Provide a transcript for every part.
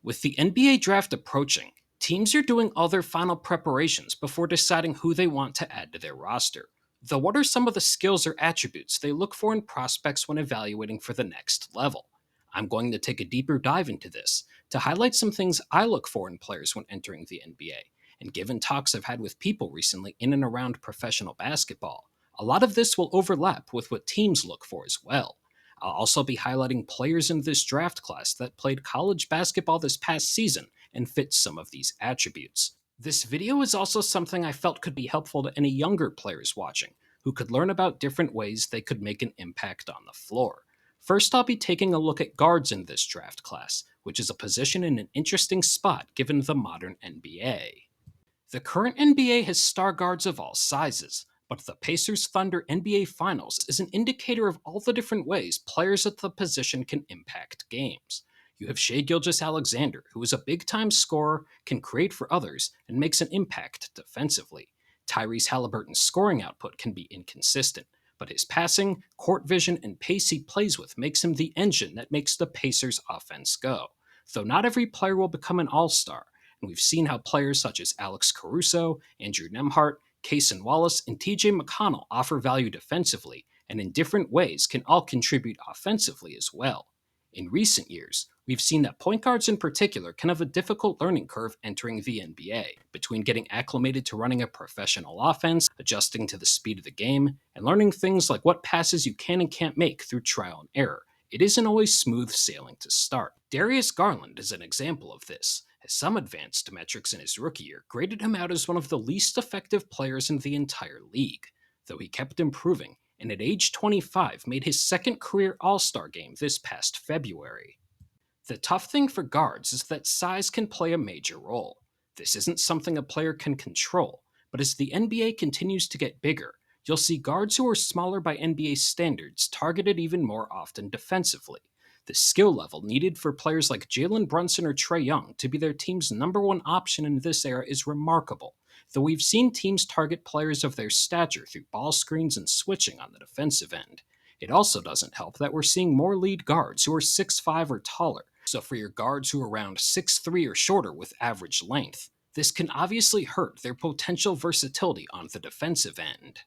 With the NBA draft approaching, teams are doing all their final preparations before deciding who they want to add to their roster. Though, what are some of the skills or attributes they look for in prospects when evaluating for the next level? I'm going to take a deeper dive into this to highlight some things I look for in players when entering the NBA. And given talks I've had with people recently in and around professional basketball, a lot of this will overlap with what teams look for as well. I'll also be highlighting players in this draft class that played college basketball this past season and fit some of these attributes. This video is also something I felt could be helpful to any younger players watching, who could learn about different ways they could make an impact on the floor. First, I'll be taking a look at guards in this draft class, which is a position in an interesting spot given the modern NBA. The current NBA has star guards of all sizes, but the Pacers Thunder NBA Finals is an indicator of all the different ways players at the position can impact games. You have Shai Gilgeous-Alexander, who is a big-time scorer, can create for others, and makes an impact defensively. Tyrese Halliburton's scoring output can be inconsistent, but his passing, court vision, and pace he plays with makes him the engine that makes the Pacers' offense go. Though not every player will become an all-star, and we've seen how players such as Alex Caruso, Andrew Nembhard, Cason Wallace, and TJ McConnell offer value defensively, and in different ways can all contribute offensively as well. In recent years, we've seen that point guards in particular can have a difficult learning curve entering the NBA, between getting acclimated to running a professional offense, adjusting to the speed of the game, and learning things like what passes you can and can't make through trial and error. It isn't always smooth sailing to start. Darius Garland is an example of this, as some advanced metrics in his rookie year graded him out as one of the least effective players in the entire league, though he kept improving, and at age 25 made his second career All-Star game this past February. The tough thing for guards is that size can play a major role. This isn't something a player can control, but as the NBA continues to get bigger, you'll see guards who are smaller by NBA standards targeted even more often defensively. The skill level needed for players like Jalen Brunson or Tre Young to be their team's number one option in this era is remarkable, though we've seen teams target players of their stature through ball screens and switching on the defensive end. It also doesn't help that we're seeing more lead guards who are 6'5 or taller, so for your guards who are around 6'3 or shorter with average length, this can obviously hurt their potential versatility on the defensive end.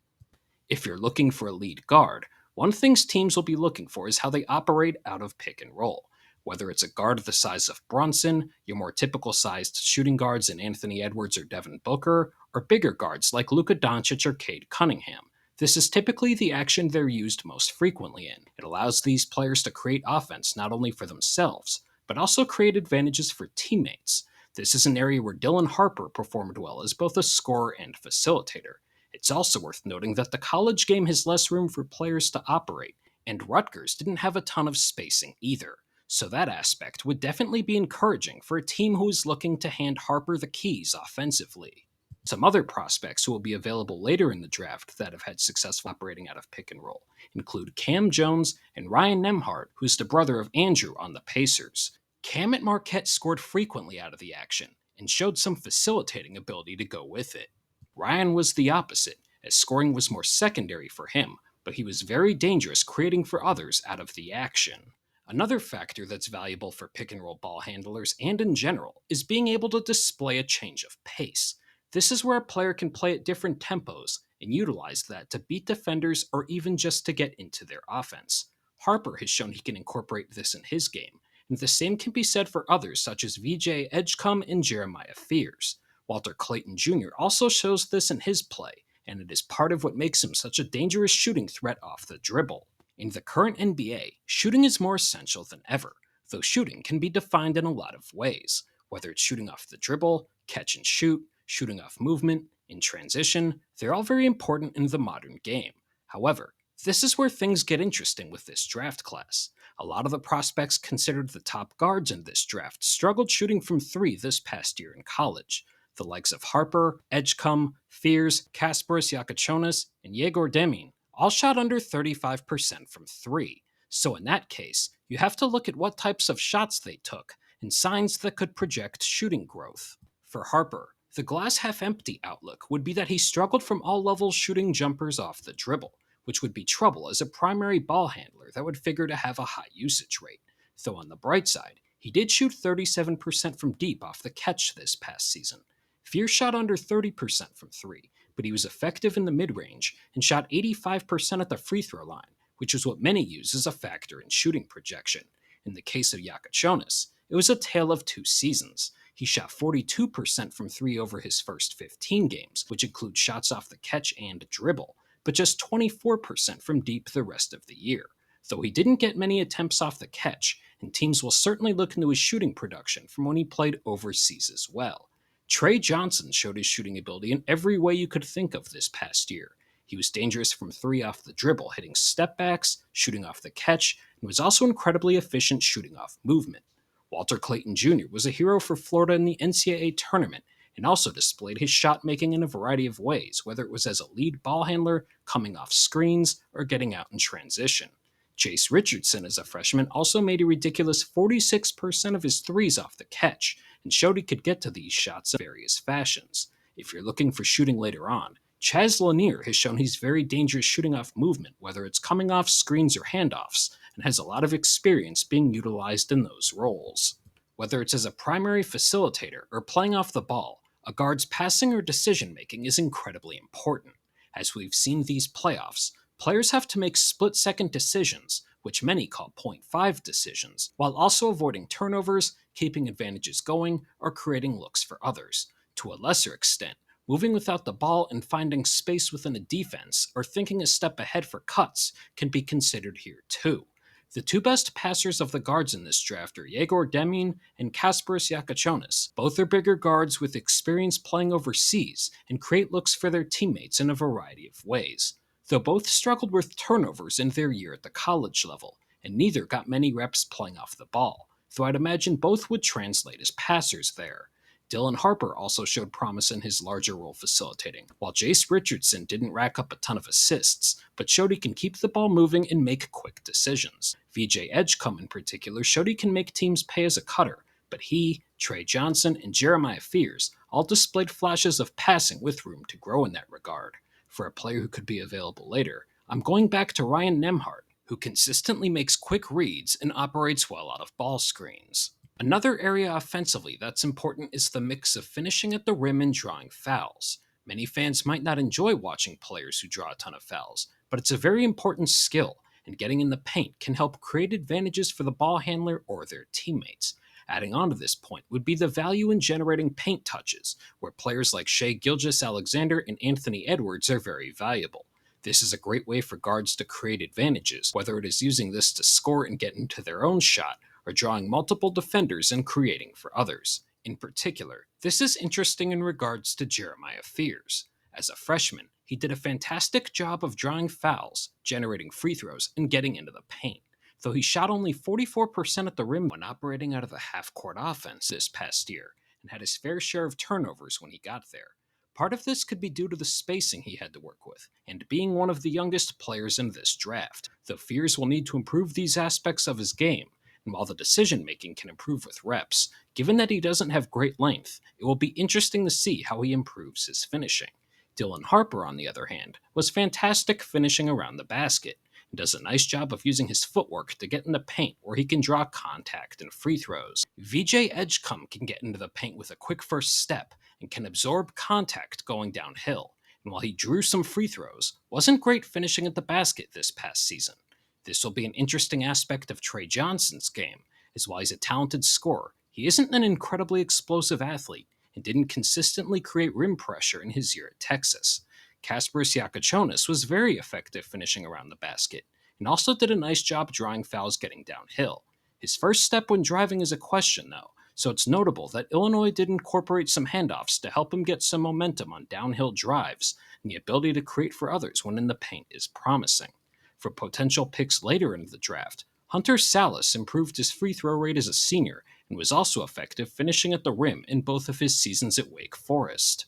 If you're looking for a lead guard, one thing teams will be looking for is how they operate out of pick and roll. Whether it's a guard the size of Brunson, your more typical sized shooting guards in Anthony Edwards or Devin Booker, or bigger guards like Luka Doncic or Cade Cunningham, this is typically the action they're used most frequently in. It allows these players to create offense not only for themselves, but also create advantages for teammates. This is an area where Dylan Harper performed well as both a scorer and facilitator. It's also worth noting that the college game has less room for players to operate, and Rutgers didn't have a ton of spacing either, so that aspect would definitely be encouraging for a team who is looking to hand Harper the keys offensively. Some other prospects who will be available later in the draft that have had success operating out of pick and roll include Cam Jones and Ryan Nembhard, who's the brother of Andrew on the Pacers. Cam at Marquette scored frequently out of the action, and showed some facilitating ability to go with it. Ryan was the opposite, as scoring was more secondary for him, but he was very dangerous creating for others out of the action. Another factor that's valuable for pick and roll ball handlers and in general is being able to display a change of pace. This is where a player can play at different tempos and utilize that to beat defenders or even just to get into their offense. Harper has shown he can incorporate this in his game, and the same can be said for others such as VJ Edgecombe and Jeremiah Fears. Walter Clayton Jr. also shows this in his play, and it is part of what makes him such a dangerous shooting threat off the dribble. In the current NBA, shooting is more essential than ever, though shooting can be defined in a lot of ways, whether it's shooting off the dribble, catch and shoot, shooting off movement, in transition, they're all very important in the modern game. However, this is where things get interesting with this draft class. A lot of the prospects considered the top guards in this draft struggled shooting from three this past year in college. The likes of Harper, Edgecombe, Fears, Kasparas Jakucionis, and Egor Demin all shot under 35% from three. So in that case, you have to look at what types of shots they took and signs that could project shooting growth. For Harper, the glass half empty outlook would be that he struggled from all levels shooting jumpers off the dribble, which would be trouble as a primary ball handler that would figure to have a high usage rate. Though on the bright side, He did shoot 37% from deep off the catch this past season. Fear shot under 30% from three, but he was effective in the mid-range and shot 85% at the free throw line, which is what many use as a factor in shooting projection. In the case of Jakucionis, it was a tale of two seasons. He shot 42% from three over his first 15 games, which includes shots off the catch and dribble, but just 24% from deep the rest of the year. Though he didn't get many attempts off the catch, and teams will certainly look into his shooting production from when he played overseas as well. Tre Johnson showed his shooting ability in every way you could think of this past year. He was dangerous from three off the dribble, hitting step backs, shooting off the catch, and was also incredibly efficient shooting off movement. Walter Clayton Jr. was a hero for Florida in the NCAA tournament and also displayed his shot making in a variety of ways, whether it was as a lead ball handler, coming off screens, or getting out in transition. Jase Richardson, as a freshman, also made a ridiculous 46% of his threes off the catch and showed he could get to these shots in various fashions. If you're looking for shooting later on, Chaz Lanier has shown he's very dangerous shooting off movement, whether it's coming off screens or handoffs, and has a lot of experience being utilized in those roles. Whether it's as a primary facilitator or playing off the ball, a guard's passing or decision making is incredibly important. As we've seen these playoffs, players have to make split-second decisions, which many call 0.5 decisions, while also avoiding turnovers, keeping advantages going, or creating looks for others. To a lesser extent, moving without the ball and finding space within a defense, or thinking a step ahead for cuts, can be considered here too. The two best passers of the guards in this draft are Egor Demin and Kasparas Jakucionis. Both are bigger guards with experience playing overseas and create looks for their teammates in a variety of ways. Though both struggled with turnovers in their year at the college level, and neither got many reps playing off the ball, though I'd imagine both would translate as passers there. Dylan Harper also showed promise in his larger role facilitating, while Jase Richardson didn't rack up a ton of assists, but showed he can keep the ball moving and make quick decisions. VJ Edgecombe in particular showed he can make teams pay as a cutter, but he, Tre Johnson, and Jeremiah Fears all displayed flashes of passing with room to grow in that regard. For a player who could be available later, I'm going back to Ryan Nembhard, who consistently makes quick reads and operates well out of ball screens. Another area offensively that's important is the mix of finishing at the rim and drawing fouls. Many fans might not enjoy watching players who draw a ton of fouls, but it's a very important skill, and getting in the paint can help create advantages for the ball handler or their teammates. Adding on to this point would be the value in generating paint touches, where players like Shai Gilgeous-Alexander and Anthony Edwards are very valuable. This is a great way for guards to create advantages, whether it is using this to score and get into their own shot, or drawing multiple defenders and creating for others. In particular, this is interesting in regards to Jeremiah Fears. As a freshman, he did a fantastic job of drawing fouls, generating free throws, and getting into the paint. Though he shot only 44% at the rim when operating out of the half-court offense this past year, and had his fair share of turnovers when he got there. Part of this could be due to the spacing he had to work with, and being one of the youngest players in this draft, though Fears will need to improve these aspects of his game. And while the decision-making can improve with reps, given that he doesn't have great length, it will be interesting to see how he improves his finishing. Dylan Harper, on the other hand, was fantastic finishing around the basket, and does a nice job of using his footwork to get in the paint where he can draw contact and free throws. VJ Edgecombe can get into the paint with a quick first step and can absorb contact going downhill, and while he drew some free throws, wasn't great finishing at the basket this past season. This will be an interesting aspect of Tre Johnson's game, as while he's a talented scorer, he isn't an incredibly explosive athlete and didn't consistently create rim pressure in his year at Texas. Kasparas Jakucionis was very effective finishing around the basket, and also did a nice job drawing fouls getting downhill. His first step when driving is a question, though, so it's notable that Illinois did incorporate some handoffs to help him get some momentum on downhill drives, and the ability to create for others when in the paint is promising. For potential picks later in the draft, Hunter Salas improved his free throw rate as a senior and was also effective finishing at the rim in both of his seasons at Wake Forest.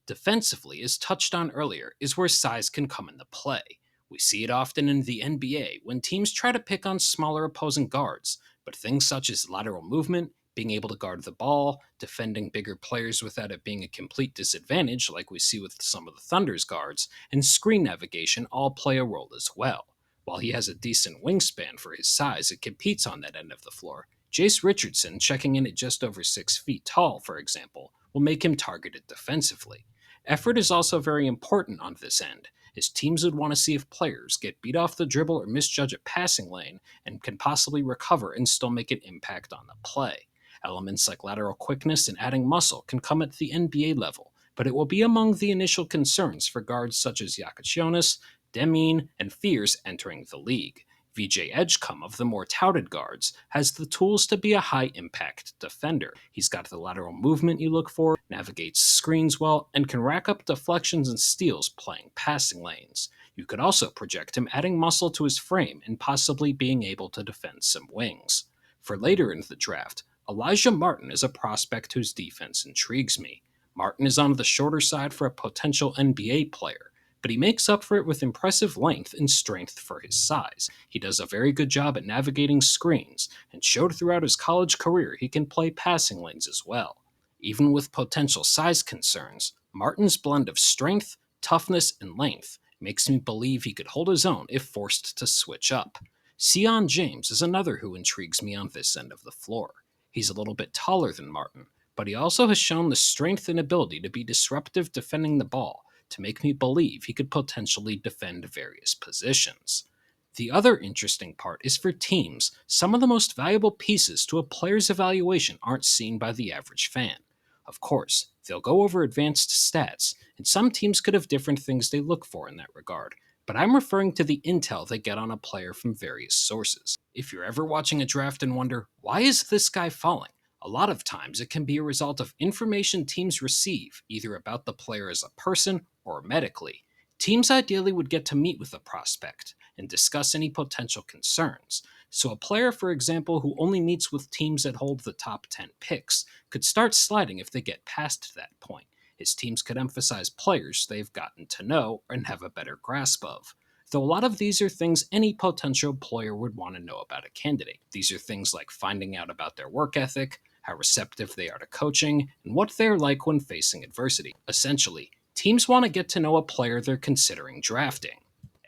Defensively, as touched on earlier, is where size can come into play. We see it often in the NBA when teams try to pick on smaller opposing guards, but things such as lateral movement, being able to guard the ball, defending bigger players without it being a complete disadvantage like we see with some of the Thunder's guards, and screen navigation all play a role as well. While he has a decent wingspan for his size and competes on that end of the floor, Jase Richardson, checking in at just over 6 feet tall, for example, will make him targeted defensively. Effort is also very important on this end, as teams would want to see if players get beat off the dribble or misjudge a passing lane and can possibly recover and still make an impact on the play. Elements like lateral quickness and adding muscle can come at the NBA level, but it will be among the initial concerns for guards such as Jakucionis, Demin, and Fears entering the league. VJ Edgecombe, of the more touted guards, has the tools to be a high-impact defender. He's got the lateral movement you look for, navigates screens well, and can rack up deflections and steals playing passing lanes. You could also project him adding muscle to his frame and possibly being able to defend some wings. For later in the draft, Elijah Martin is a prospect whose defense intrigues me. Martin is on the shorter side for a potential NBA player, but he makes up for it with impressive length and strength for his size. He does a very good job at navigating screens, and showed throughout his college career he can play passing lanes as well. Even with potential size concerns, Martin's blend of strength, toughness, and length makes me believe he could hold his own if forced to switch up. Sion James is another who intrigues me on this end of the floor. He's a little bit taller than Martin, but he also has shown the strength and ability to be disruptive defending the ball, to make me believe he could potentially defend various positions. The other interesting part is for teams, some of the most valuable pieces to a player's evaluation aren't seen by the average fan. Of course, they'll go over advanced stats, and some teams could have different things they look for in that regard, but I'm referring to the intel they get on a player from various sources. If you're ever watching a draft and wonder, why is this guy falling? A lot of times it can be a result of information teams receive, either about the player as a person or medically. Teams ideally would get to meet with the prospect and discuss any potential concerns. So a player, for example, who only meets with teams that hold the top 10 picks could start sliding if they get past that point. His teams could emphasize players they've gotten to know and have a better grasp of. Though a lot of these are things any potential employer would want to know about a candidate. These are things like finding out about their work ethic, how receptive they are to coaching, and what they're like when facing adversity. Essentially, teams want to get to know a player they're considering drafting.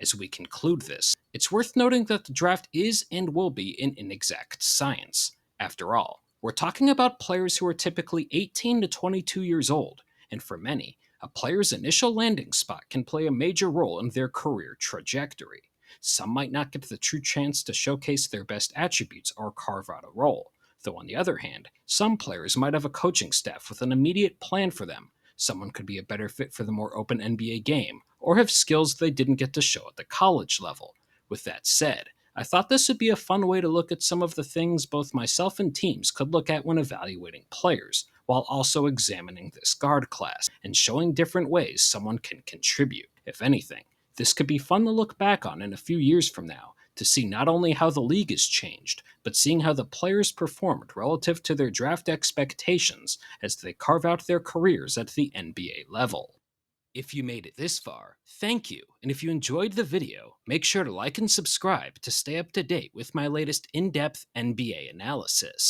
As we conclude this, it's worth noting that the draft is and will be an inexact science. After all, we're talking about players who are typically 18 to 22 years old, and for many, a player's initial landing spot can play a major role in their career trajectory. Some might not get the true chance to showcase their best attributes or carve out a role, though on the other hand, some players might have a coaching staff with an immediate plan for them. Someone could be a better fit for the more open NBA game, or have skills they didn't get to show at the college level. With that said, I thought this would be a fun way to look at some of the things both myself and teams could look at when evaluating players, while also examining this guard class and showing different ways someone can contribute. If anything, this could be fun to look back on in a few years from now, to see not only how the league has changed, but seeing how the players performed relative to their draft expectations as they carve out their careers at the NBA level. If you made it this far, thank you, and if you enjoyed the video, make sure to like and subscribe to stay up to date with my latest in-depth NBA analysis.